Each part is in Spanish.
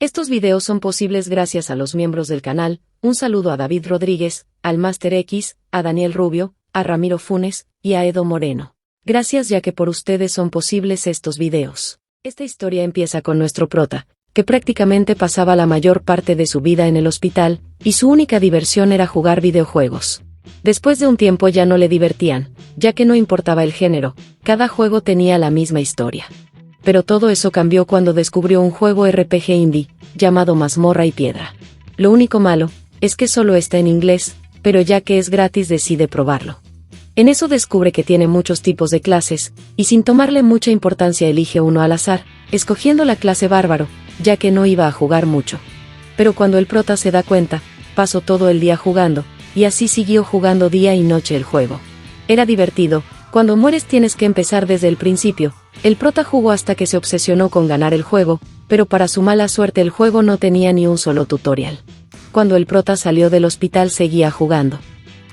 Estos videos son posibles gracias a los miembros del canal. Un saludo a David Rodríguez, al Master X, a Daniel Rubio, a Ramiro Funes y a Edo Moreno. Gracias, ya que por ustedes son posibles estos videos. Esta historia empieza con nuestro prota, que prácticamente pasaba la mayor parte de su vida en el hospital, y su única diversión era jugar videojuegos. Después de un tiempo ya no le divertían, ya que no importaba el género, cada juego tenía la misma historia. Pero todo eso cambió cuando descubrió un juego RPG indie, llamado Mazmorra y Piedra. Lo único malo, es que solo está en inglés, pero ya que es gratis decide probarlo. En eso descubre que tiene muchos tipos de clases, y sin tomarle mucha importancia elige uno al azar, escogiendo la clase bárbaro, ya que no iba a jugar mucho. Pero cuando el prota se da cuenta, pasó todo el día jugando, y así siguió jugando día y noche el juego. Era divertido. Cuando mueres tienes que empezar desde el principio. El prota jugó hasta que se obsesionó con ganar el juego, pero para su mala suerte el juego no tenía ni un solo tutorial. Cuando el prota salió del hospital seguía jugando.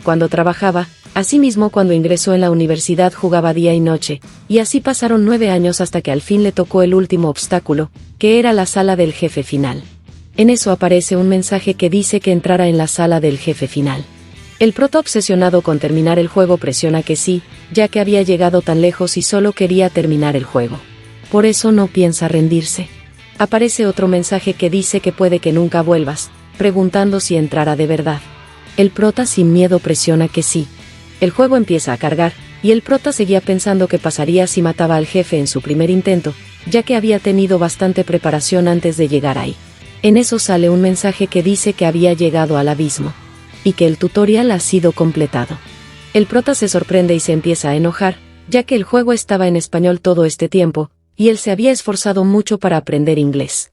Cuando trabajaba, asimismo cuando ingresó en la universidad jugaba día y noche, y así pasaron 9 años hasta que al fin le tocó el último obstáculo, que era la sala del jefe final. En eso aparece un mensaje que dice que entrara en la sala del jefe final. El prota, obsesionado con terminar el juego, presiona que sí, ya que había llegado tan lejos y solo quería terminar el juego. Por eso no piensa rendirse. Aparece otro mensaje que dice que puede que nunca vuelvas, preguntando si entrará de verdad. El prota sin miedo presiona que sí. El juego empieza a cargar, y el prota seguía pensando qué pasaría si mataba al jefe en su primer intento, ya que había tenido bastante preparación antes de llegar ahí. En eso sale un mensaje que dice que había llegado al abismo, y que el tutorial ha sido completado. El prota se sorprende y se empieza a enojar, ya que el juego estaba en español todo este tiempo, y él se había esforzado mucho para aprender inglés.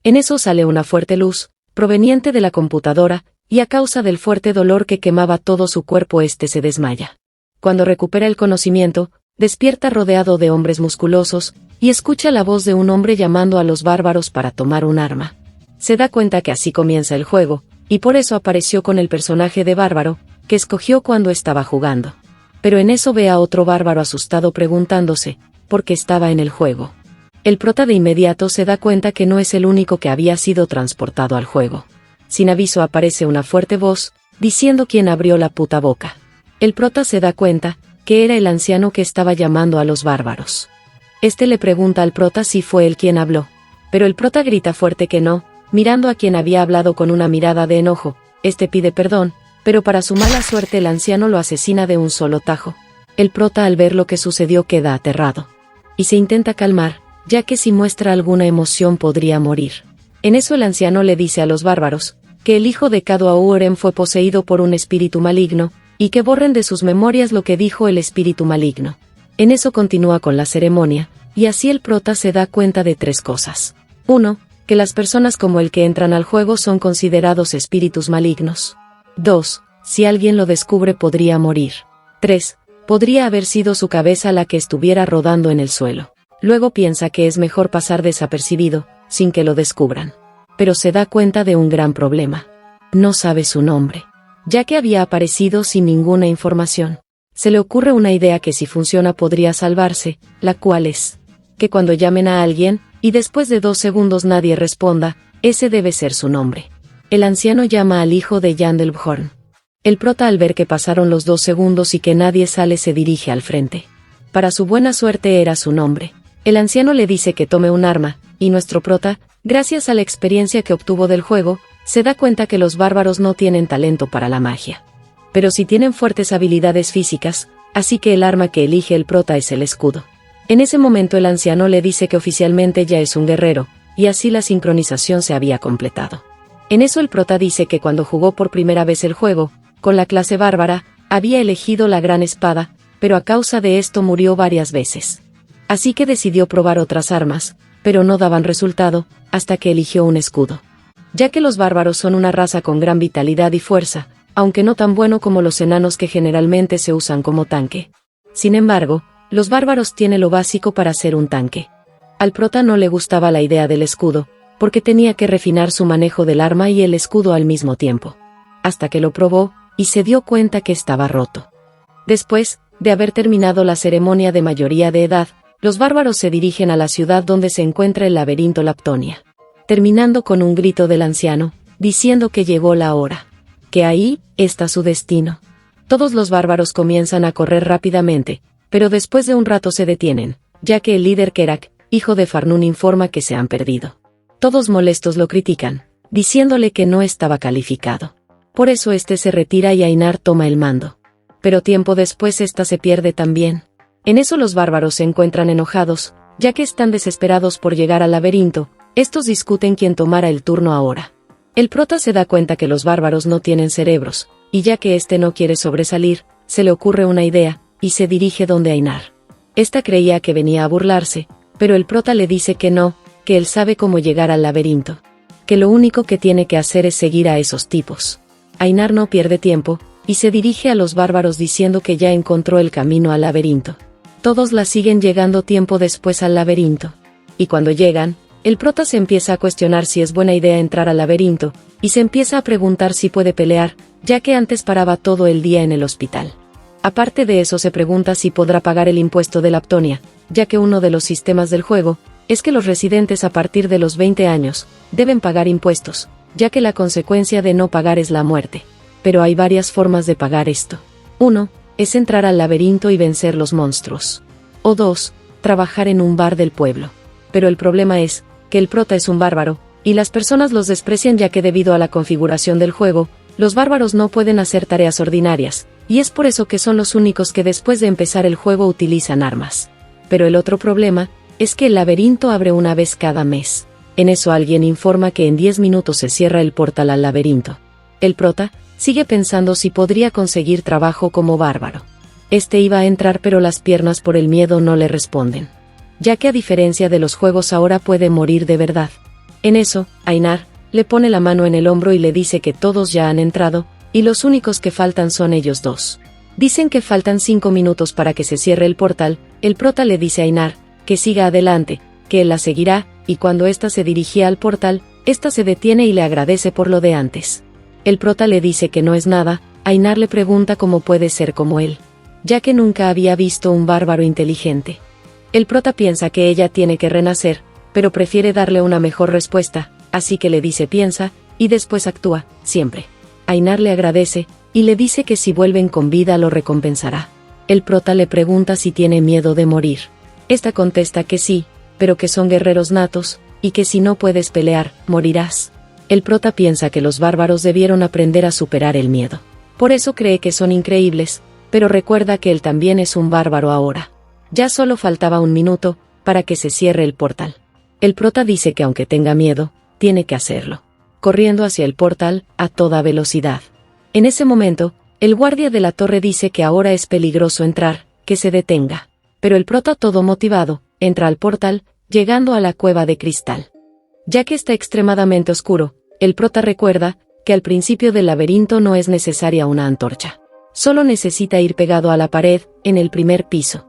En eso sale una fuerte luz, proveniente de la computadora, y a causa del fuerte dolor que quemaba todo su cuerpo se desmaya. Cuando recupera el conocimiento, despierta rodeado de hombres musculosos, y escucha la voz de un hombre llamando a los bárbaros para tomar un arma. Se da cuenta que así comienza el juego, y por eso apareció con el personaje de bárbaro, que escogió cuando estaba jugando. Pero en eso ve a otro bárbaro asustado preguntándose, ¿por qué estaba en el juego? El prota de inmediato se da cuenta que no es el único que había sido transportado al juego. Sin aviso aparece una fuerte voz, diciendo quién abrió la puta boca. El prota se da cuenta, que era el anciano que estaba llamando a los bárbaros. Le pregunta al prota si fue él quien habló, pero el prota grita fuerte que no, mirando a quien había hablado con una mirada de enojo. Pide perdón, pero para su mala suerte el anciano lo asesina de un solo tajo. El prota, al ver lo que sucedió, queda aterrado, y se intenta calmar, ya que si muestra alguna emoción podría morir. En eso el anciano le dice a los bárbaros, que el hijo de Kado fue poseído por un espíritu maligno, y que borren de sus memorias lo que dijo el espíritu maligno. En eso continúa con la ceremonia, y así el prota se da cuenta de 3 cosas. 1. Que las personas como el que entran al juego son considerados espíritus malignos. 2. Si alguien lo descubre podría morir. 3. Podría haber sido su cabeza la que estuviera rodando en el suelo. Luego piensa que es mejor pasar desapercibido, sin que lo descubran. Pero se da cuenta de un gran problema. No sabe su nombre, ya que había aparecido sin ninguna información. Se le ocurre una idea que si funciona podría salvarse, la cual es que cuando llamen a alguien, y después de 2 segundos nadie responda, ese debe ser su nombre. El anciano llama al hijo de Yandelbjorn. El prota, al ver que pasaron los 2 segundos y que nadie sale, se dirige al frente. Para su buena suerte era su nombre. El anciano le dice que tome un arma, y nuestro prota, gracias a la experiencia que obtuvo del juego, se da cuenta que los bárbaros no tienen talento para la magia. Pero sí tienen fuertes habilidades físicas, así que el arma que elige el prota es el escudo. En ese momento el anciano le dice que oficialmente ya es un guerrero, y así la sincronización se había completado. En eso el prota dice que cuando jugó por primera vez el juego, con la clase bárbara, había elegido la gran espada, pero a causa de esto murió varias veces. Así que decidió probar otras armas, pero no daban resultado, hasta que eligió un escudo. Ya que los bárbaros son una raza con gran vitalidad y fuerza, aunque no tan bueno como los enanos que generalmente se usan como tanque. Sin embargo, los bárbaros tienen lo básico para ser un tanque. Al prota no le gustaba la idea del escudo, porque tenía que refinar su manejo del arma y el escudo al mismo tiempo. Hasta que lo probó, y se dio cuenta que estaba roto. Después de haber terminado la ceremonia de mayoría de edad, los bárbaros se dirigen a la ciudad donde se encuentra el laberinto Laptonia. terminando con un grito del anciano, diciendo que llegó la hora. Que ahí está su destino. Todos los bárbaros comienzan a correr rápidamente, pero después de un rato se detienen, ya que el líder Kerak, hijo de Farnún, informa que se han perdido. Todos molestos lo critican, diciéndole que no estaba calificado. Por eso este se retira y Einar toma el mando. Pero tiempo después esta se pierde también. En eso los bárbaros se encuentran enojados, ya que están desesperados por llegar al laberinto. Estos discuten quién tomará el turno ahora. El prota se da cuenta que los bárbaros no tienen cerebros, y ya que este no quiere sobresalir, se le ocurre una idea, y se dirige donde Einar. Esta creía que venía a burlarse, pero el prota le dice que no, que él sabe cómo llegar al laberinto. Que lo único que tiene que hacer es seguir a esos tipos. Einar no pierde tiempo, y se dirige a los bárbaros diciendo que ya encontró el camino al laberinto. Todos la siguen llegando tiempo después al laberinto. Y cuando llegan, el prota se empieza a cuestionar si es buena idea entrar al laberinto, y se empieza a preguntar si puede pelear, ya que antes paraba todo el día en el hospital. Aparte de eso se pregunta si podrá pagar el impuesto de Laptonia, ya que uno de los sistemas del juego es que los residentes a partir de los 20 años deben pagar impuestos, ya que la consecuencia de no pagar es la muerte. Pero hay varias formas de pagar esto. 1. Es entrar al laberinto y vencer los monstruos. O 2. Trabajar en un bar del pueblo. Pero el problema es que el prota es un bárbaro, y las personas los desprecian ya que debido a la configuración del juego, los bárbaros no pueden hacer tareas ordinarias, y es por eso que son los únicos que después de empezar el juego utilizan armas. Pero el otro problema es que el laberinto abre una vez cada mes. En eso alguien informa que en 10 minutos se cierra el portal al laberinto. El prota sigue pensando si podría conseguir trabajo como bárbaro. Este iba a entrar pero las piernas por el miedo no le responden, ya que a diferencia de los juegos ahora puede morir de verdad. En eso, Einar le pone la mano en el hombro y le dice que todos ya han entrado, y los únicos que faltan son ellos dos. Dicen que faltan 5 minutos para que se cierre el portal. El prota le dice a Einar que siga adelante, que él la seguirá, y cuando ésta se dirigía al portal, ésta se detiene y le agradece por lo de antes. El prota le dice que no es nada. Einar le pregunta cómo puede ser como él, ya que nunca había visto un bárbaro inteligente. El prota piensa que ella tiene que renacer, pero prefiere darle una mejor respuesta, así que le dice piensa, y después actúa, siempre. Einar le agradece, y le dice que si vuelven con vida lo recompensará. El prota le pregunta si tiene miedo de morir. Esta contesta que sí, pero que son guerreros natos, y que si no puedes pelear, morirás. El prota piensa que los bárbaros debieron aprender a superar el miedo. Por eso cree que son increíbles, pero recuerda que él también es un bárbaro ahora. Ya solo faltaba 1 minuto para que se cierre el portal. El prota dice que aunque tenga miedo, tiene que hacerlo, corriendo hacia el portal a toda velocidad. En ese momento, el guardia de la torre dice que ahora es peligroso entrar, que se detenga. Pero el prota, todo motivado, entra al portal, llegando a la cueva de cristal. Ya que está extremadamente oscuro, el prota recuerda que al principio del laberinto no es necesaria una antorcha. Solo necesita ir pegado a la pared, en el primer piso.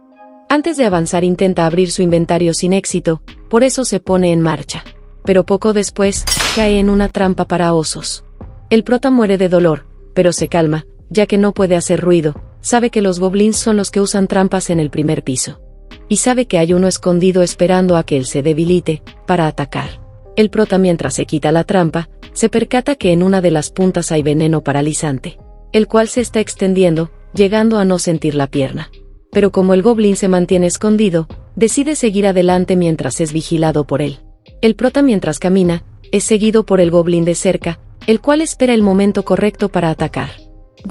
Antes de avanzar intenta abrir su inventario sin éxito, por eso se pone en marcha. Pero poco después, cae en una trampa para osos. El prota muere de dolor, pero se calma, ya que no puede hacer ruido. Sabe que los goblins son los que usan trampas en el primer piso. Y sabe que hay uno escondido esperando a que él se debilite, para atacar. El prota, mientras se quita la trampa, se percata que en una de las puntas hay veneno paralizante, el cual se está extendiendo, llegando a no sentir la pierna. Pero como el goblin se mantiene escondido, decide seguir adelante mientras es vigilado por él. El prota, mientras camina, es seguido por el goblin de cerca, el cual espera el momento correcto para atacar.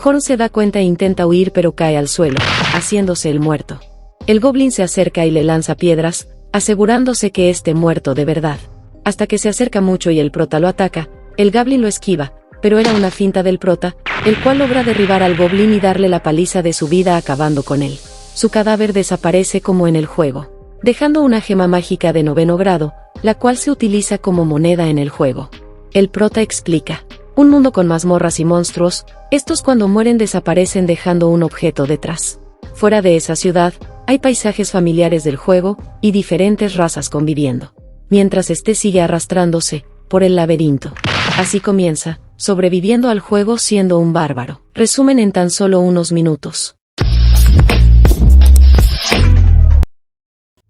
Horn se da cuenta e intenta huir pero cae al suelo, haciéndose el muerto. El goblin se acerca y le lanza piedras, asegurándose que esté muerto de verdad. Hasta que se acerca mucho y el prota lo ataca, el goblin lo esquiva, pero era una finta del prota, el cual logra derribar al goblin y darle la paliza de su vida acabando con él. Su cadáver desaparece como en el juego, dejando una gema mágica de 9º grado, la cual se utiliza como moneda en el juego. El prota explica: un mundo con mazmorras y monstruos, estos cuando mueren desaparecen dejando un objeto detrás. Fuera de esa ciudad, hay paisajes familiares del juego, y diferentes razas conviviendo. Mientras este sigue arrastrándose por el laberinto. Así comienza, sobreviviendo al juego siendo un bárbaro. Resumen en tan solo unos minutos.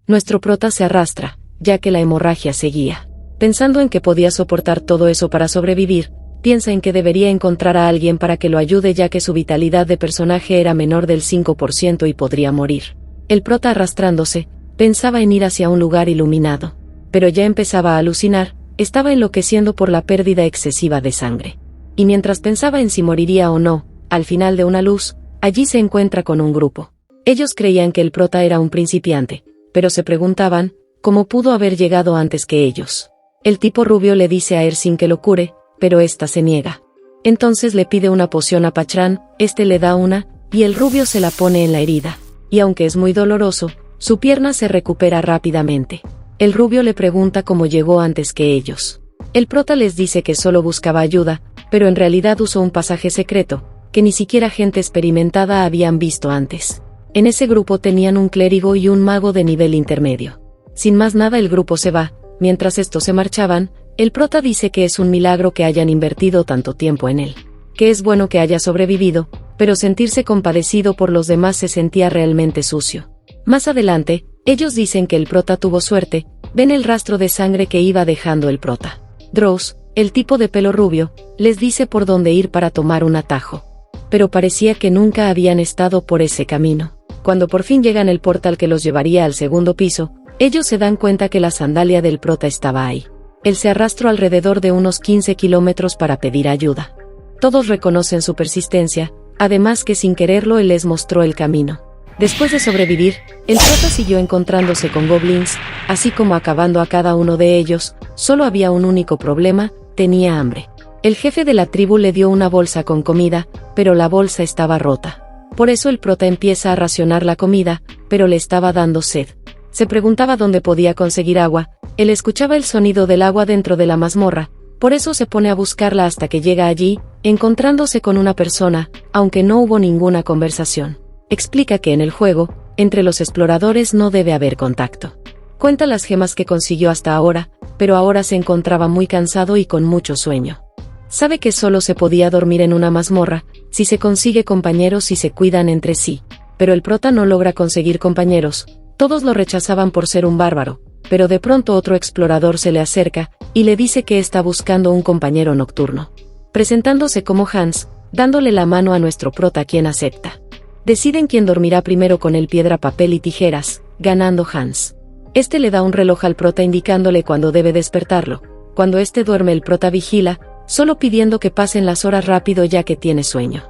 Nuestro prota se arrastra, ya que la hemorragia seguía. Pensando en que podía soportar todo eso para sobrevivir, piensa en que debería encontrar a alguien para que lo ayude ya que su vitalidad de personaje era menor del 5% y podría morir. El prota arrastrándose, pensaba en ir hacia un lugar iluminado. Pero ya empezaba a alucinar, estaba enloqueciendo por la pérdida excesiva de sangre. Y mientras pensaba en si moriría o no, al final de una luz, allí se encuentra con un grupo. Ellos creían que el prota era un principiante, pero se preguntaban, ¿cómo pudo haber llegado antes que ellos? El tipo rubio le dice a Ersin que lo cure, pero ésta se niega. Entonces le pide una poción a Pachran, este le da una, y el rubio se la pone en la herida. Y aunque es muy doloroso, su pierna se recupera rápidamente. El rubio le pregunta cómo llegó antes que ellos. El prota les dice que solo buscaba ayuda, pero en realidad usó un pasaje secreto, que ni siquiera gente experimentada habían visto antes. En ese grupo tenían un clérigo y un mago de nivel intermedio. Sin más nada el grupo se va. Mientras estos se marchaban, el prota dice que es un milagro que hayan invertido tanto tiempo en él. Que es bueno que haya sobrevivido, pero sentirse compadecido por los demás se sentía realmente sucio. Más adelante, ellos dicen que el prota tuvo suerte, ven el rastro de sangre que iba dejando el prota. Drows, el tipo de pelo rubio, les dice por dónde ir para tomar un atajo. Pero parecía que nunca habían estado por ese camino. Cuando por fin llegan al portal que los llevaría al segundo piso, ellos se dan cuenta que la sandalia del prota estaba ahí. Él se arrastró alrededor de unos 15 kilómetros para pedir ayuda. Todos reconocen su persistencia, además que sin quererlo él les mostró el camino. Después de sobrevivir, el prota siguió encontrándose con goblins, así como acabando a cada uno de ellos. Solo había un único problema, tenía hambre. El jefe de la tribu le dio una bolsa con comida, pero la bolsa estaba rota. Por eso el prota empieza a racionar la comida, pero le estaba dando sed. Se preguntaba dónde podía conseguir agua, él escuchaba el sonido del agua dentro de la mazmorra, por eso se pone a buscarla hasta que llega allí, encontrándose con una persona, aunque no hubo ninguna conversación. Explica que en el juego, entre los exploradores no debe haber contacto. Cuenta las gemas que consiguió hasta ahora, pero ahora se encontraba muy cansado y con mucho sueño. Sabe que solo se podía dormir en una mazmorra, si se consigue compañeros y se cuidan entre sí. Pero el prota no logra conseguir compañeros, todos lo rechazaban por ser un bárbaro, pero de pronto otro explorador se le acerca, y le dice que está buscando un compañero nocturno. Presentándose como Hans, dándole la mano a nuestro prota quien acepta. Deciden quién dormirá primero con el piedra, papel y tijeras, ganando Hans. Este le da un reloj al prota indicándole cuándo debe despertarlo. Cuando este duerme el prota vigila, solo pidiendo que pasen las horas rápido ya que tiene sueño.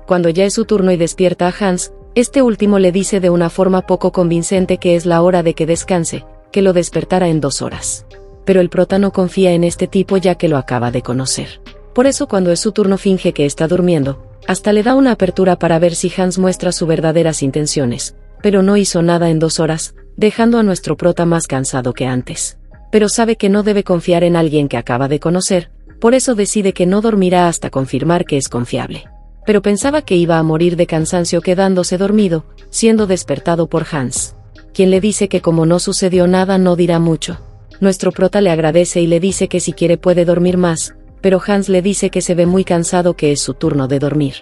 Cuando ya es su turno y despierta a Hans, este último le dice de una forma poco convincente que es la hora de que descanse, que lo despertará en 2 horas. Pero el prota no confía en este tipo ya que lo acaba de conocer. Por eso cuando es su turno finge que está durmiendo, hasta le da una apertura para ver si Hans muestra sus verdaderas intenciones, pero no hizo nada en 2 horas, dejando a nuestro prota más cansado que antes. Pero sabe que no debe confiar en alguien que acaba de conocer, por eso decide que no dormirá hasta confirmar que es confiable. Pero pensaba que iba a morir de cansancio quedándose dormido, siendo despertado por Hans, quien le dice que como no sucedió nada no dirá mucho. Nuestro prota le agradece y le dice que si quiere puede dormir más, pero Hans le dice que se ve muy cansado, que es su turno de dormir.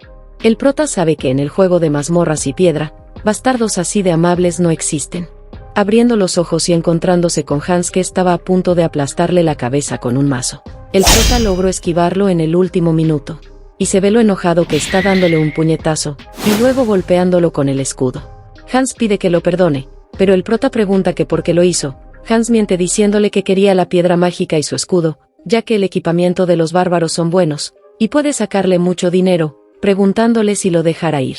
El prota sabe que en el juego de mazmorras y piedra, bastardos así de amables no existen. Abriendo los ojos y encontrándose con Hans que estaba a punto de aplastarle la cabeza con un mazo. El prota logró esquivarlo en el último minuto. Y se ve lo enojado que está dándole un puñetazo, y luego golpeándolo con el escudo. Hans pide que lo perdone, pero el prota pregunta que por qué lo hizo. Hans miente diciéndole que quería la piedra mágica y su escudo, ya que el equipamiento de los bárbaros son buenos, y puede sacarle mucho dinero, preguntándole si lo dejara ir.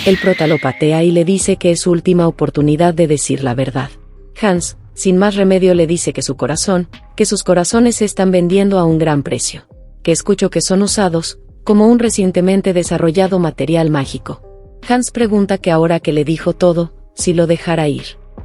El prota lo patea y le dice que es su última oportunidad de decir la verdad. Hans, sin más remedio, le dice que sus corazones se están vendiendo a un gran precio. Que escucho que son usados, como un recientemente desarrollado material mágico. Hans pregunta que ahora que le dijo todo, si lo dejara ir.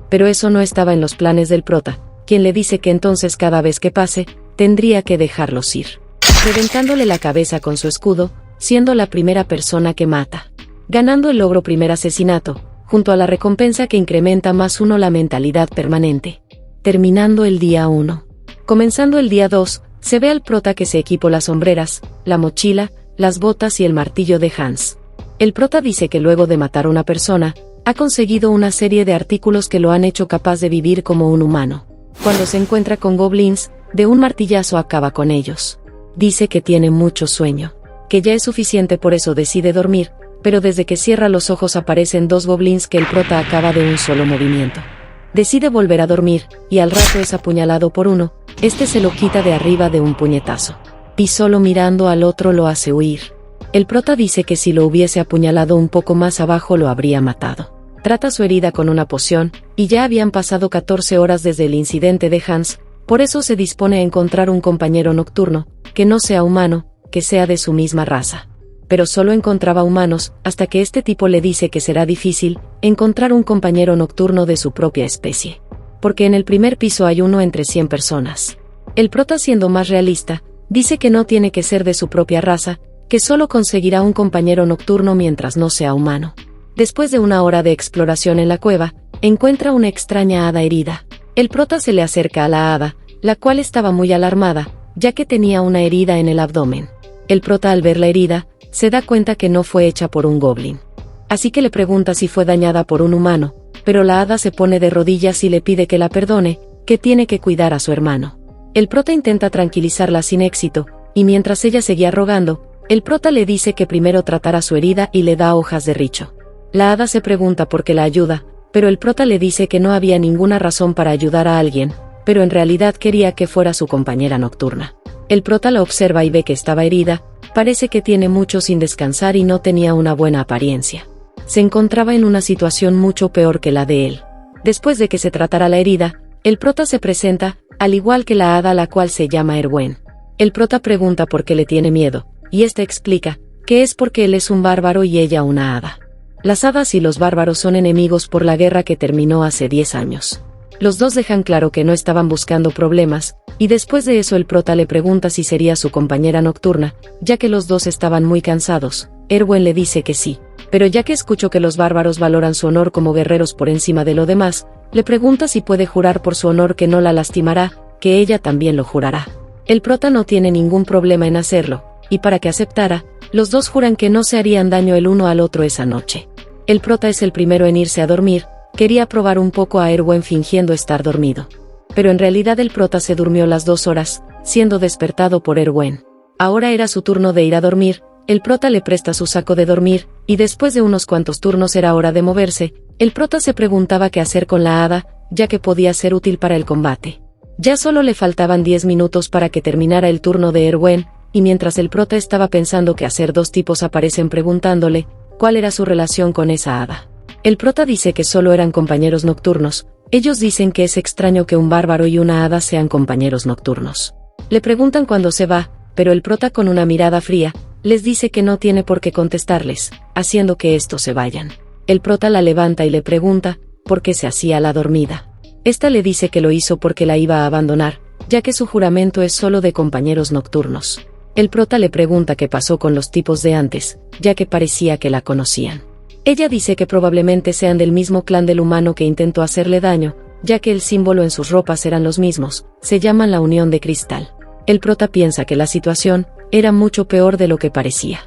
Pero eso no estaba en los planes del prota, quien le dice que entonces cada vez que pase, tendría que dejarlos ir. Reventándole la cabeza con su escudo, siendo la primera persona que mata. Ganando el logro primer asesinato, junto a la recompensa que incrementa +1 la mentalidad permanente. Terminando el día 1. Comenzando el día 2, se ve al prota que se equipó las sombreras, la mochila, las botas y el martillo de Hans. El prota dice que luego de matar a una persona, ha conseguido una serie de artículos que lo han hecho capaz de vivir como un humano. Cuando se encuentra con goblins, de un martillazo acaba con ellos. Dice que tiene mucho sueño, que ya es suficiente, por eso decide dormir, pero desde que cierra los ojos aparecen 2 goblins que el prota acaba de un solo movimiento. Decide volver a dormir, y al rato es apuñalado por uno, este se lo quita de arriba de un puñetazo. Y solo mirando al otro lo hace huir. El prota dice que si lo hubiese apuñalado un poco más abajo lo habría matado. Trata su herida con una poción, y ya habían pasado 14 horas desde el incidente de Hans, por eso se dispone a encontrar un compañero nocturno, que no sea humano, que sea de su misma raza. Pero solo encontraba humanos, hasta que este tipo le dice que será difícil encontrar un compañero nocturno de su propia especie. Porque en el primer piso hay uno entre 100 personas. El prota, siendo más realista, dice que no tiene que ser de su propia raza, que solo conseguirá un compañero nocturno mientras no sea humano. Después de una hora de exploración en la cueva, encuentra una extraña hada herida. El prota se le acerca a la hada, la cual estaba muy alarmada, ya que tenía una herida en el abdomen. El prota, al ver la herida, se da cuenta que no fue hecha por un goblin. Así que le pregunta si fue dañada por un humano, pero la hada se pone de rodillas y le pide que la perdone, que tiene que cuidar a su hermano. El prota intenta tranquilizarla sin éxito, y mientras ella seguía rogando, el prota le dice que primero tratará su herida y le da hojas de richo. La hada se pregunta por qué la ayuda, pero el prota le dice que no había ninguna razón para ayudar a alguien, pero en realidad quería que fuera su compañera nocturna. El prota la observa y ve que estaba herida, parece que tiene mucho sin descansar y no tenía una buena apariencia. Se encontraba en una situación mucho peor que la de él. Después de que se tratara la herida, el prota se presenta, al igual que la hada, la cual se llama Erwen. El prota pregunta por qué le tiene miedo, y esta explica que es porque él es un bárbaro y ella una hada. Las hadas y los bárbaros son enemigos por la guerra que terminó hace 10 años. Los dos dejan claro que no estaban buscando problemas, y después de eso el prota le pregunta si sería su compañera nocturna, ya que los dos estaban muy cansados. Erwen le dice que sí, pero ya que escuchó que los bárbaros valoran su honor como guerreros por encima de lo demás, le pregunta si puede jurar por su honor que no la lastimará, que ella también lo jurará. El prota no tiene ningún problema en hacerlo, y para que aceptara, los dos juran que no se harían daño el uno al otro esa noche. El prota es el primero en irse a dormir, quería probar un poco a Erwen fingiendo estar dormido. Pero en realidad el prota se durmió las 2 horas, siendo despertado por Erwen. Ahora era su turno de ir a dormir, el prota le presta su saco de dormir, y después de unos cuantos turnos era hora de moverse. El prota se preguntaba qué hacer con la hada, ya que podía ser útil para el combate. Ya solo le faltaban 10 minutos para que terminara el turno de Erwen, y mientras el prota estaba pensando qué hacer, 2 tipos aparecen preguntándole cuál era su relación con esa hada. El prota dice que solo eran compañeros nocturnos. Ellos dicen que es extraño que un bárbaro y una hada sean compañeros nocturnos. Le preguntan cuándo se va, pero el prota, con una mirada fría, les dice que no tiene por qué contestarles, haciendo que estos se vayan. El prota la levanta y le pregunta por qué se hacía la dormida. Esta le dice que lo hizo porque la iba a abandonar, ya que su juramento es solo de compañeros nocturnos. El prota le pregunta qué pasó con los tipos de antes, ya que parecía que la conocían. Ella dice que probablemente sean del mismo clan del humano que intentó hacerle daño, ya que el símbolo en sus ropas eran los mismos, se llaman la Unión de Cristal. El prota piensa que la situación era mucho peor de lo que parecía.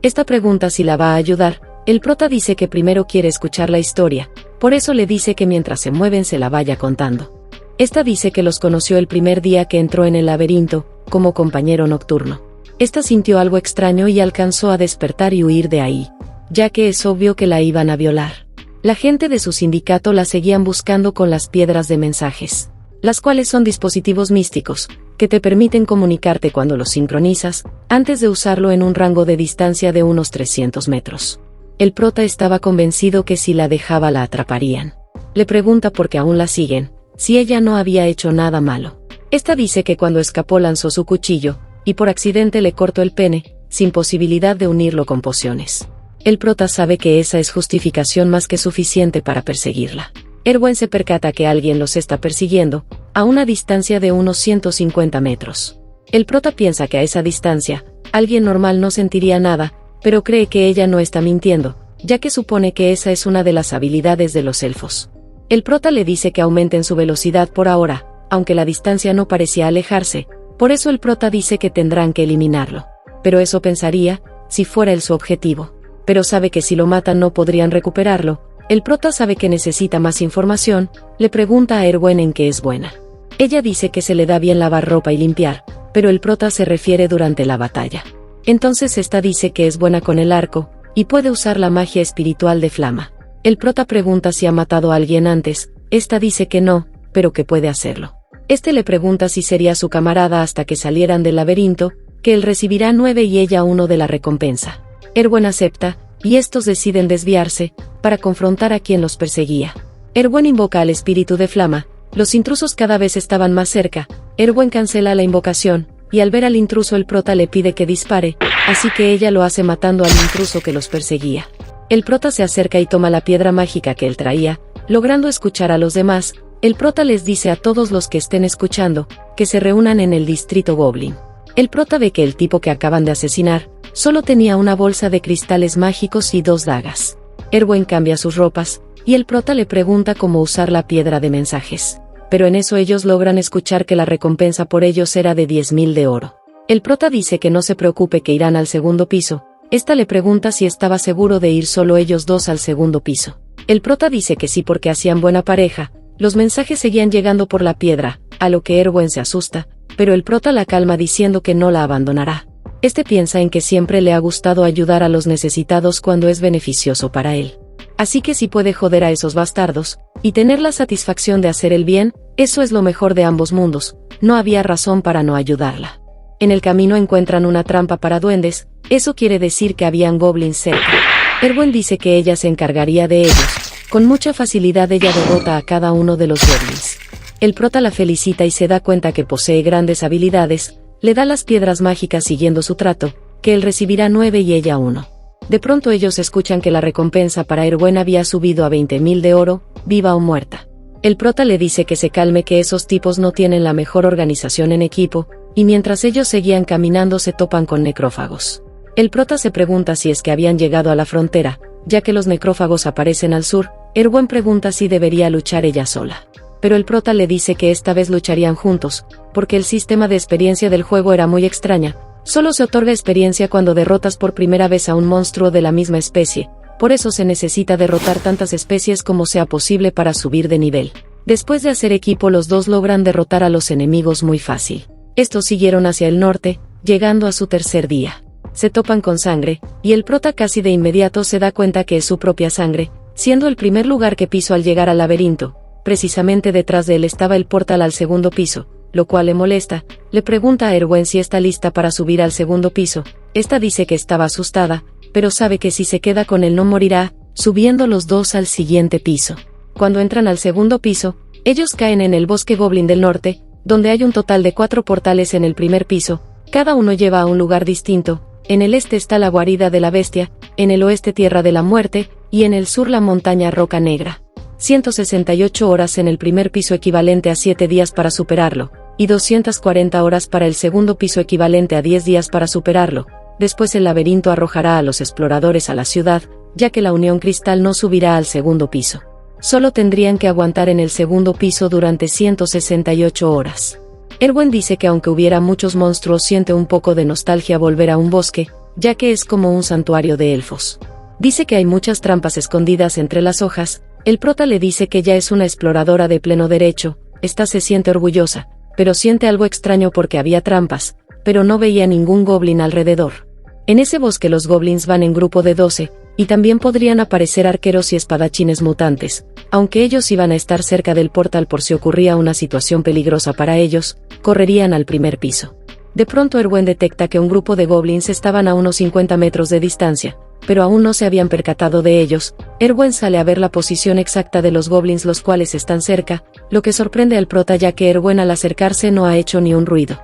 Esta pregunta si la va a ayudar. El prota dice que primero quiere escuchar la historia, por eso le dice que mientras se mueven se la vaya contando. Esta dice que los conoció el primer día que entró en el laberinto, como compañero nocturno. Esta sintió algo extraño y alcanzó a despertar y huir de ahí, ya que es obvio que la iban a violar. La gente de su sindicato la seguían buscando con las piedras de mensajes, las cuales son dispositivos místicos, que te permiten comunicarte cuando los sincronizas, antes de usarlo en un rango de distancia de unos 300 metros. El prota estaba convencido que si la dejaba la atraparían. Le pregunta por qué aún la siguen, si ella no había hecho nada malo. Esta dice que cuando escapó lanzó su cuchillo, y por accidente le cortó el pene, sin posibilidad de unirlo con pociones. El prota sabe que esa es justificación más que suficiente para perseguirla. Erwen se percata que alguien los está persiguiendo, a una distancia de unos 150 metros. El prota piensa que a esa distancia, alguien normal no sentiría nada, pero cree que ella no está mintiendo, ya que supone que esa es una de las habilidades de los elfos. El prota le dice que aumenten su velocidad por ahora, aunque la distancia no parecía alejarse, por eso el prota dice que tendrán que eliminarlo. Pero eso pensaría, si fuera él su objetivo. Pero sabe que si lo matan no podrían recuperarlo. El prota sabe que necesita más información, le pregunta a Erwen en qué es buena. Ella dice que se le da bien lavar ropa y limpiar, pero el prota se refiere durante la batalla. Entonces esta dice que es buena con el arco, y puede usar la magia espiritual de flama. El prota pregunta si ha matado a alguien antes, esta dice que no, pero que puede hacerlo. Este le pregunta si sería su camarada hasta que salieran del laberinto, que él recibirá 9 y ella 1 de la recompensa. Erwin acepta, y estos deciden desviarse, para confrontar a quien los perseguía. Erwin invoca al espíritu de flama, los intrusos cada vez estaban más cerca, Erwin cancela la invocación, y al ver al intruso el prota le pide que dispare, así que ella lo hace matando al intruso que los perseguía. El prota se acerca y toma la piedra mágica que él traía, logrando escuchar a los demás. El prota les dice a todos los que estén escuchando, que se reúnan en el distrito Goblin. El prota ve que el tipo que acaban de asesinar, solo tenía una bolsa de cristales mágicos y 2 dagas. Erwin cambia sus ropas, y el prota le pregunta cómo usar la piedra de mensajes. Pero en eso ellos logran escuchar que la recompensa por ellos era de 10.000 de oro. El prota dice que no se preocupe, que irán al segundo piso. Esta le pregunta si estaba seguro de ir solo ellos 2 al segundo piso. El prota dice que sí, porque hacían buena pareja. Los mensajes seguían llegando por la piedra, a lo que Erwin se asusta, pero el prota la calma diciendo que no la abandonará. Este piensa en que siempre le ha gustado ayudar a los necesitados cuando es beneficioso para él. Así que si puede joder a esos bastardos, y tener la satisfacción de hacer el bien, eso es lo mejor de ambos mundos, no había razón para no ayudarla. En el camino encuentran una trampa para duendes, eso quiere decir que habían goblins cerca. Erwin dice que ella se encargaría de ellos. Con mucha facilidad ella derrota a cada uno de los goblins. El prota la felicita y se da cuenta que posee grandes habilidades, le da las piedras mágicas siguiendo su trato, que él recibirá 9 y ella 1. De pronto ellos escuchan que la recompensa para Erwin había subido a 20.000 de oro, viva o muerta. El prota le dice que se calme, que esos tipos no tienen la mejor organización en equipo, y mientras ellos seguían caminando se topan con necrófagos. El prota se pregunta si es que habían llegado a la frontera, ya que los necrófagos aparecen al sur. Erwin pregunta si debería luchar ella sola. Pero el prota le dice que esta vez lucharían juntos, porque el sistema de experiencia del juego era muy extraña. Solo se otorga experiencia cuando derrotas por primera vez a un monstruo de la misma especie, por eso se necesita derrotar tantas especies como sea posible para subir de nivel. Después de hacer equipo, los dos logran derrotar a los enemigos muy fácil. Estos siguieron hacia el norte, llegando a su tercer día. Se topan con sangre, y el prota casi de inmediato se da cuenta que es su propia sangre, siendo el primer lugar que pisó al llegar al laberinto. Precisamente detrás de él estaba el portal al segundo piso, lo cual le molesta. Le pregunta a Erwin si está lista para subir al segundo piso. Esta dice que estaba asustada, pero sabe que si se queda con él no morirá, subiendo los dos al siguiente piso. Cuando entran al segundo piso, ellos caen en el bosque Goblin del norte, donde hay un total de 4 portales en el primer piso, cada uno lleva a un lugar distinto. En el este está la guarida de la bestia, en el oeste Tierra de la Muerte, y en el sur la montaña Roca Negra. 168 horas en el primer piso equivalente a 7 días para superarlo, y 240 horas para el segundo piso equivalente a 10 días para superarlo. Después el laberinto arrojará a los exploradores a la ciudad, ya que la Unión Cristal no subirá al segundo piso. Solo tendrían que aguantar en el segundo piso durante 168 horas. Erwin dice que aunque hubiera muchos monstruos siente un poco de nostalgia volver a un bosque, ya que es como un santuario de elfos. Dice que hay muchas trampas escondidas entre las hojas. El prota le dice que ya es una exploradora de pleno derecho. Esta se siente orgullosa, pero siente algo extraño porque había trampas, pero no veía ningún goblin alrededor. En ese bosque los goblins van en grupo de 12, y también podrían aparecer arqueros y espadachines mutantes, aunque ellos iban a estar cerca del portal por si ocurría una situación peligrosa para ellos, correrían al primer piso. De pronto Erwin detecta que un grupo de goblins estaban a unos 50 metros de distancia, pero aún no se habían percatado de ellos. Erwin sale a ver la posición exacta de los goblins, los cuales están cerca, lo que sorprende al prota ya que Erwin al acercarse no ha hecho ni un ruido.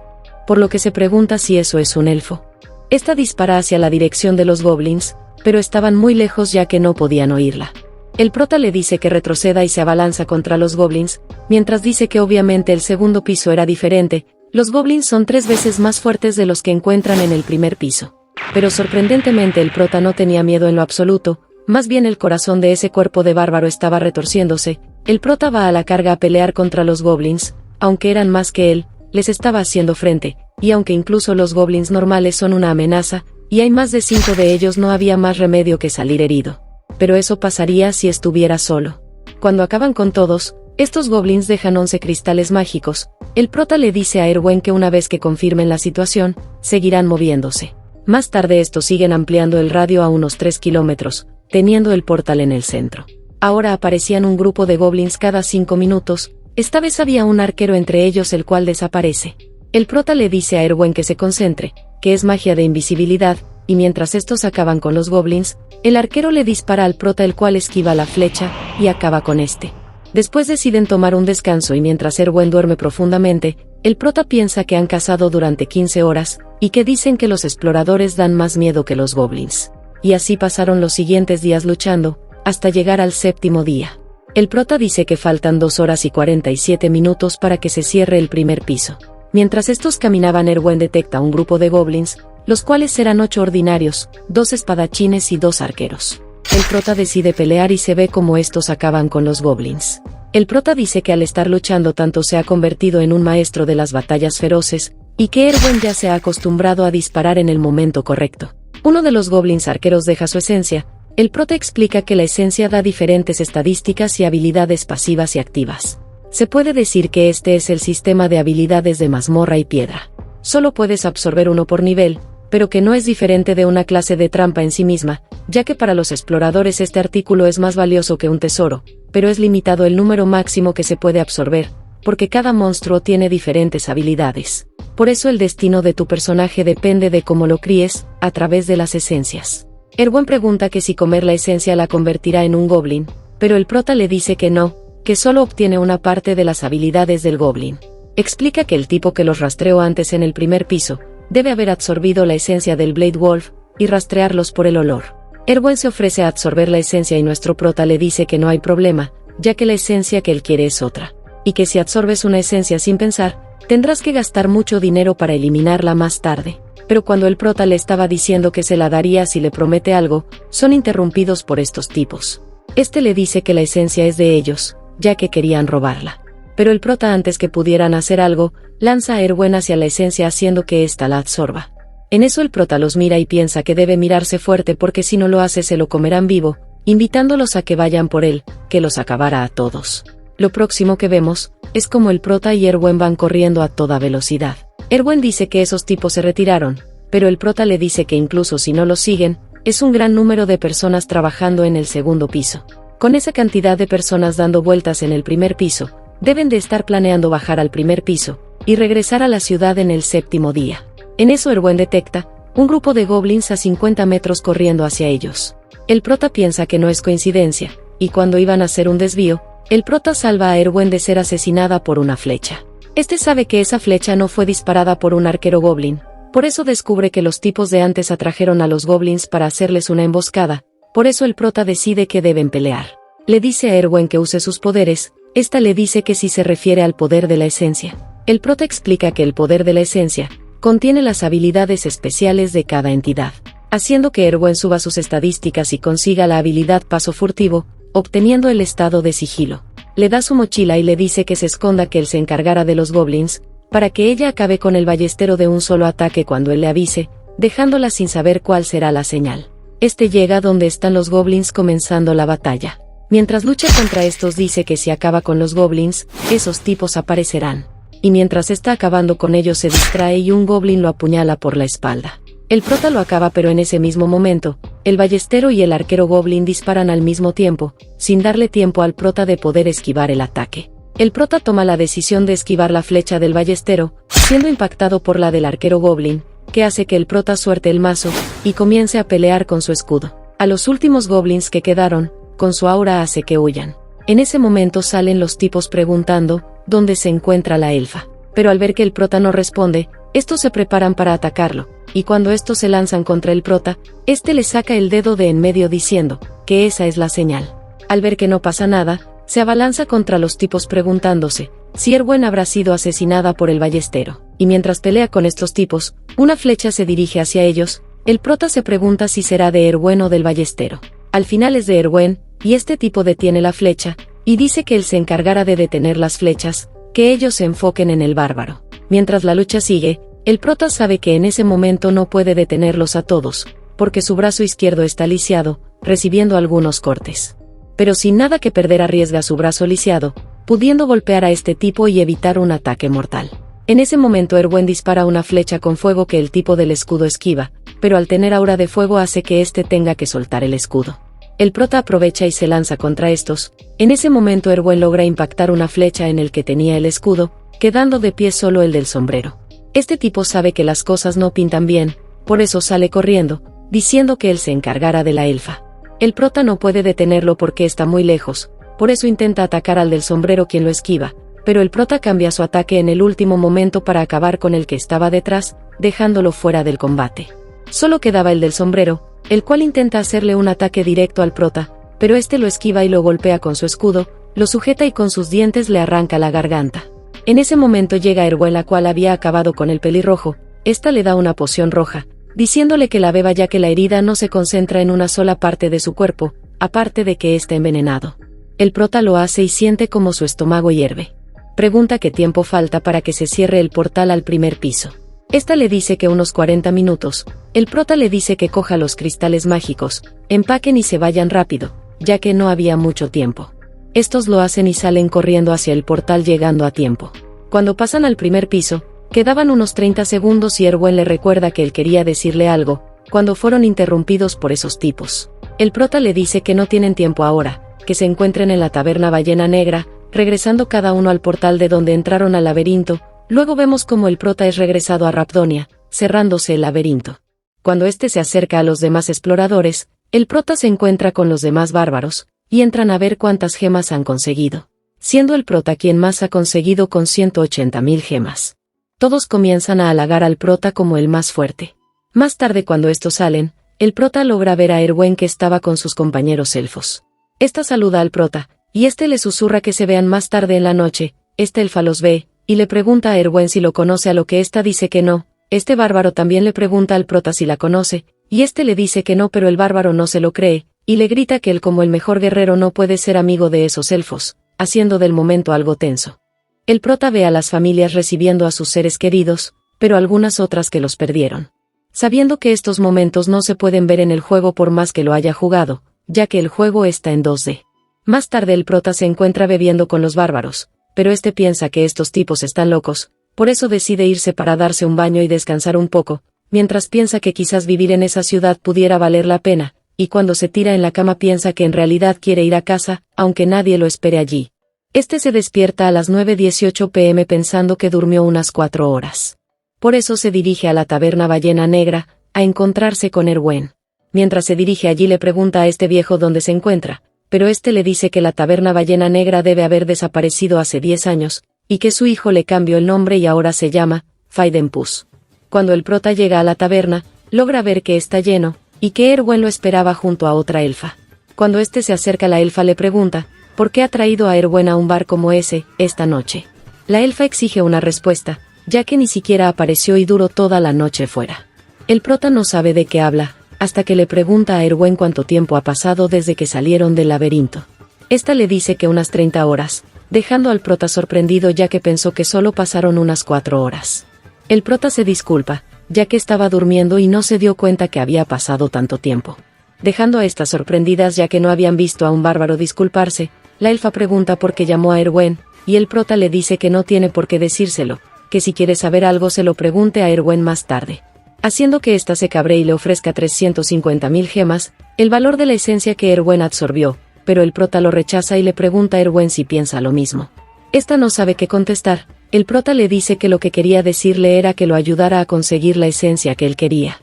Por lo que se pregunta si eso es un elfo. Esta dispara hacia la dirección de los goblins, pero estaban muy lejos ya que no podían oírla. El prota le dice que retroceda y se abalanza contra los goblins, mientras dice que obviamente el segundo piso era diferente. Los goblins son 3 veces más fuertes de los que encuentran en el primer piso. Pero sorprendentemente el prota no tenía miedo en lo absoluto, más bien el corazón de ese cuerpo de bárbaro estaba retorciéndose. El prota va a la carga a pelear contra los goblins, aunque eran más que él, les estaba haciendo frente, y aunque incluso los goblins normales son una amenaza, y hay más de 5 de ellos, no había más remedio que salir herido. Pero eso pasaría si estuviera solo. Cuando acaban con todos, Estos goblins dejan 11 cristales mágicos. El prota le dice a Erwin que una vez que confirmen la situación, seguirán moviéndose. Más tarde estos siguen ampliando el radio a unos 3 kilómetros, teniendo el portal en el centro. Ahora aparecían un grupo de goblins cada 5 minutos, esta vez había un arquero entre ellos el cual desaparece. El prota le dice a Erwin que se concentre, que es magia de invisibilidad, y mientras estos acaban con los goblins, el arquero le dispara al prota el cual esquiva la flecha, y acaba con este. Después deciden tomar un descanso y mientras Erwin duerme profundamente, el prota piensa que han cazado durante 15 horas, y que dicen que los exploradores dan más miedo que los goblins. Y así pasaron los siguientes días luchando, hasta llegar al 7º día. El prota dice que faltan 2 horas y 47 minutos para que se cierre el primer piso. Mientras estos caminaban, Erwin detecta un grupo de goblins, los cuales eran 8 ordinarios, 2 espadachines y 2 arqueros. El prota decide pelear y se ve como estos acaban con los goblins. El prota dice que al estar luchando tanto se ha convertido en un maestro de las batallas feroces, y que Erwin ya se ha acostumbrado a disparar en el momento correcto. Uno de los goblins arqueros deja su esencia. El prota explica que la esencia da diferentes estadísticas y habilidades pasivas y activas. Se puede decir que este es el sistema de habilidades de mazmorra y piedra. Solo puedes absorber uno por nivel, pero que no es diferente de una clase de trampa en sí misma, ya que para los exploradores este artículo es más valioso que un tesoro, pero es limitado el número máximo que se puede absorber, porque cada monstruo tiene diferentes habilidades. Por eso el destino de tu personaje depende de cómo lo críes, a través de las esencias. Erwin pregunta que si comer la esencia la convertirá en un goblin, pero el prota le dice que no, que solo obtiene una parte de las habilidades del goblin. Explica que el tipo que los rastreó antes en el primer piso, debe haber absorbido la esencia del Blade Wolf, y rastrearlos por el olor. Erwin se ofrece a absorber la esencia y nuestro prota le dice que no hay problema, ya que la esencia que él quiere es otra. Y que si absorbes una esencia sin pensar, tendrás que gastar mucho dinero para eliminarla más tarde. Pero cuando el prota le estaba diciendo que se la daría si le promete algo, son interrumpidos por estos tipos. Este le dice que la esencia es de ellos, ya que querían robarla. Pero el prota antes que pudieran hacer algo, lanza a Erwin hacia la esencia haciendo que ésta la absorba. En eso el prota los mira y piensa que debe mirarse fuerte porque si no lo hace se lo comerán vivo, invitándolos a que vayan por él, que los acabará a todos. Lo próximo que vemos, es como el prota y Erwin van corriendo a toda velocidad. Erwin dice que esos tipos se retiraron, pero el prota le dice que incluso si no los siguen, es un gran número de personas trabajando en el 2º piso. Con esa cantidad de personas dando vueltas en el primer piso, deben de estar planeando bajar al primer piso, y regresar a la ciudad en el 7º día. En eso Erwin detecta un grupo de goblins a 50 metros corriendo hacia ellos. El prota piensa que no es coincidencia, y cuando iban a hacer un desvío, el prota salva a Erwin de ser asesinada por una flecha. Este sabe que esa flecha no fue disparada por un arquero goblin, por eso descubre que los tipos de antes atrajeron a los goblins para hacerles una emboscada, por eso el prota decide que deben pelear. Le dice a Erwin que use sus poderes, esta le dice que sí se refiere al poder de la esencia. El prota explica que el poder de la esencia contiene las habilidades especiales de cada entidad, haciendo que Erwin suba sus estadísticas y consiga la habilidad paso furtivo, obteniendo el estado de sigilo. Le da su mochila y le dice que se esconda, que él se encargará de los goblins, para que ella acabe con el ballestero de un solo ataque cuando él le avise, dejándola sin saber cuál será la señal. Este llega donde están los goblins comenzando la batalla. Mientras lucha contra estos dice que si acaba con los goblins, esos tipos aparecerán. Y mientras está acabando con ellos se distrae y un goblin lo apuñala por la espalda. El prota lo acaba, pero en ese mismo momento, el ballestero y el arquero goblin disparan al mismo tiempo, sin darle tiempo al prota de poder esquivar el ataque. El prota toma la decisión de esquivar la flecha del ballestero, siendo impactado por la del arquero goblin, que hace que el prota suelte el mazo, y comience a pelear con su escudo. A los últimos goblins que quedaron, con su aura hace que huyan. En ese momento salen los tipos preguntando dónde se encuentra la elfa. Pero al ver que el prota no responde, estos se preparan para atacarlo, y cuando estos se lanzan contra el prota, este le saca el dedo de en medio diciendo que esa es la señal. Al ver que no pasa nada, se abalanza contra los tipos preguntándose si Erwin habrá sido asesinada por el ballestero. Y mientras pelea con estos tipos, una flecha se dirige hacia ellos, el prota se pregunta si será de Erwin o del ballestero. Al final es de Erwin, y este tipo detiene la flecha, y dice que él se encargará de detener las flechas, que ellos se enfoquen en el bárbaro. Mientras la lucha sigue, el prota sabe que en ese momento no puede detenerlos a todos, porque su brazo izquierdo está lisiado, recibiendo algunos cortes. Pero sin nada que perder arriesga su brazo lisiado, pudiendo golpear a este tipo y evitar un ataque mortal. En ese momento Erwin dispara una flecha con fuego que el tipo del escudo esquiva, pero al tener aura de fuego hace que éste tenga que soltar el escudo. El prota aprovecha y se lanza contra estos. En ese momento Erwin logra impactar una flecha en el que tenía el escudo, quedando de pie solo el del sombrero. Este tipo sabe que las cosas no pintan bien, por eso sale corriendo, diciendo que él se encargará de la elfa. El prota no puede detenerlo porque está muy lejos, por eso intenta atacar al del sombrero quien lo esquiva, pero el prota cambia su ataque en el último momento para acabar con el que estaba detrás, dejándolo fuera del combate. Solo quedaba el del sombrero, el cual intenta hacerle un ataque directo al prota, pero este lo esquiva y lo golpea con su escudo, lo sujeta y con sus dientes le arranca la garganta. En ese momento llega Erwin, la cual había acabado con el pelirrojo. Esta le da una poción roja, diciéndole que la beba ya que la herida no se concentra en una sola parte de su cuerpo, aparte de que está envenenado. El prota lo hace y siente como su estómago hierve. Pregunta qué tiempo falta para que se cierre el portal al primer piso. Esta le dice que unos 40 minutos. El prota le dice que coja los cristales mágicos, empaquen y se vayan rápido, ya que no había mucho tiempo. Estos lo hacen y salen corriendo hacia el portal llegando a tiempo. Cuando pasan al primer piso, quedaban unos 30 segundos y Erwin le recuerda que él quería decirle algo, cuando fueron interrumpidos por esos tipos. El prota le dice que no tienen tiempo ahora, que se encuentren en la taberna Ballena Negra, regresando cada uno al portal de donde entraron al laberinto. Luego vemos como el prota es regresado a Rapdonia, cerrándose el laberinto. Cuando este se acerca a los demás exploradores, el prota se encuentra con los demás bárbaros, y entran a ver cuántas gemas han conseguido, siendo el prota quien más ha conseguido con 180.000 gemas. Todos comienzan a halagar al prota como el más fuerte. Más tarde cuando estos salen, el prota logra ver a Erwin que estaba con sus compañeros elfos. Esta saluda al prota, y este le susurra que se vean más tarde en la noche. Este elfa los ve, y le pregunta a Erwin si lo conoce, a lo que ésta dice que no. Este bárbaro también le pregunta al prota si la conoce, y este le dice que no, pero el bárbaro no se lo cree, y le grita que él como el mejor guerrero no puede ser amigo de esos elfos, haciendo del momento algo tenso. El prota ve a las familias recibiendo a sus seres queridos, pero algunas otras que los perdieron. Sabiendo que estos momentos no se pueden ver en el juego por más que lo haya jugado, ya que el juego está en 2D. Más tarde el prota se encuentra bebiendo con los bárbaros, pero este piensa que estos tipos están locos, por eso decide irse para darse un baño y descansar un poco, mientras piensa que quizás vivir en esa ciudad pudiera valer la pena, y cuando se tira en la cama piensa que en realidad quiere ir a casa, aunque nadie lo espere allí. Este se despierta a las 9:18 p.m. pensando que durmió unas 4 horas. Por eso se dirige a la taberna Ballena Negra, a encontrarse con Erwin. Mientras se dirige allí le pregunta a este viejo dónde se encuentra, pero este le dice que la taberna Ballena Negra debe haber desaparecido hace 10 años, y que su hijo le cambió el nombre y ahora se llama Faidenpus. Cuando el prota llega a la taberna, logra ver que está lleno, y que Erwin lo esperaba junto a otra elfa. Cuando este se acerca, la elfa le pregunta, ¿por qué ha traído a Erwin a un bar como ese, esta noche? La elfa exige una respuesta, ya que ni siquiera apareció y duró toda la noche fuera. El prota no sabe de qué habla, hasta que le pregunta a Erwin cuánto tiempo ha pasado desde que salieron del laberinto. Esta le dice que unas 30 horas, dejando al prota sorprendido ya que pensó que solo pasaron unas 4 horas. El prota se disculpa, ya que estaba durmiendo y no se dio cuenta que había pasado tanto tiempo. Dejando a estas sorprendidas ya que no habían visto a un bárbaro disculparse, la elfa pregunta por qué llamó a Erwin, y el prota le dice que no tiene por qué decírselo, que si quiere saber algo se lo pregunte a Erwin más tarde. Haciendo que ésta se cabre y le ofrezca 350.000 gemas, el valor de la esencia que Erwin absorbió, pero el prota lo rechaza y le pregunta a Erwin si piensa lo mismo. Esta no sabe qué contestar. El prota le dice que lo que quería decirle era que lo ayudara a conseguir la esencia que él quería.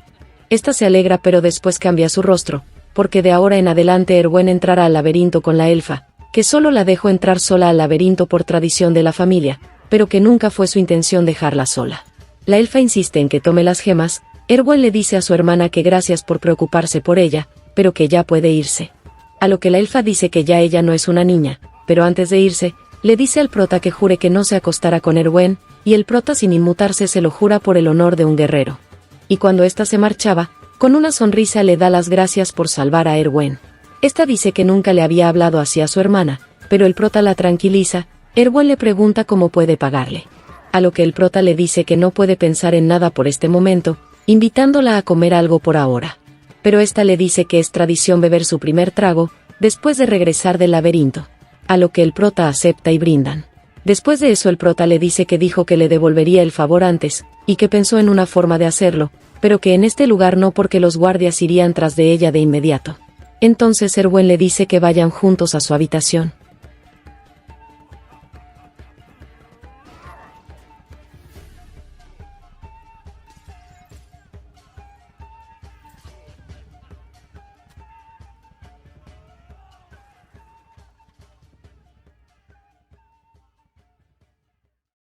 Esta se alegra pero después cambia su rostro, porque de ahora en adelante Erwin entrará al laberinto con la elfa, que solo la dejó entrar sola al laberinto por tradición de la familia, pero que nunca fue su intención dejarla sola. La elfa insiste en que tome las gemas. Erwin le dice a su hermana que gracias por preocuparse por ella, pero que ya puede irse. A lo que la elfa dice que ya ella no es una niña, pero antes de irse, le dice al prota que jure que no se acostará con Erwin, y el prota sin inmutarse se lo jura por el honor de un guerrero. Y cuando ésta se marchaba, con una sonrisa le da las gracias por salvar a Erwin. Esta dice que nunca le había hablado así a su hermana, pero el prota la tranquiliza. Erwin le pregunta cómo puede pagarle. A lo que el prota le dice que no puede pensar en nada por este momento, invitándola a comer algo por ahora. Pero esta le dice que es tradición beber su primer trago, después de regresar del laberinto. a lo que el prota acepta y brindan. Después de eso el prota le dice que dijo que le devolvería el favor antes, y que pensó en una forma de hacerlo, pero que en este lugar no porque los guardias irían tras de ella de inmediato. Entonces Erwin le dice que vayan juntos a su habitación.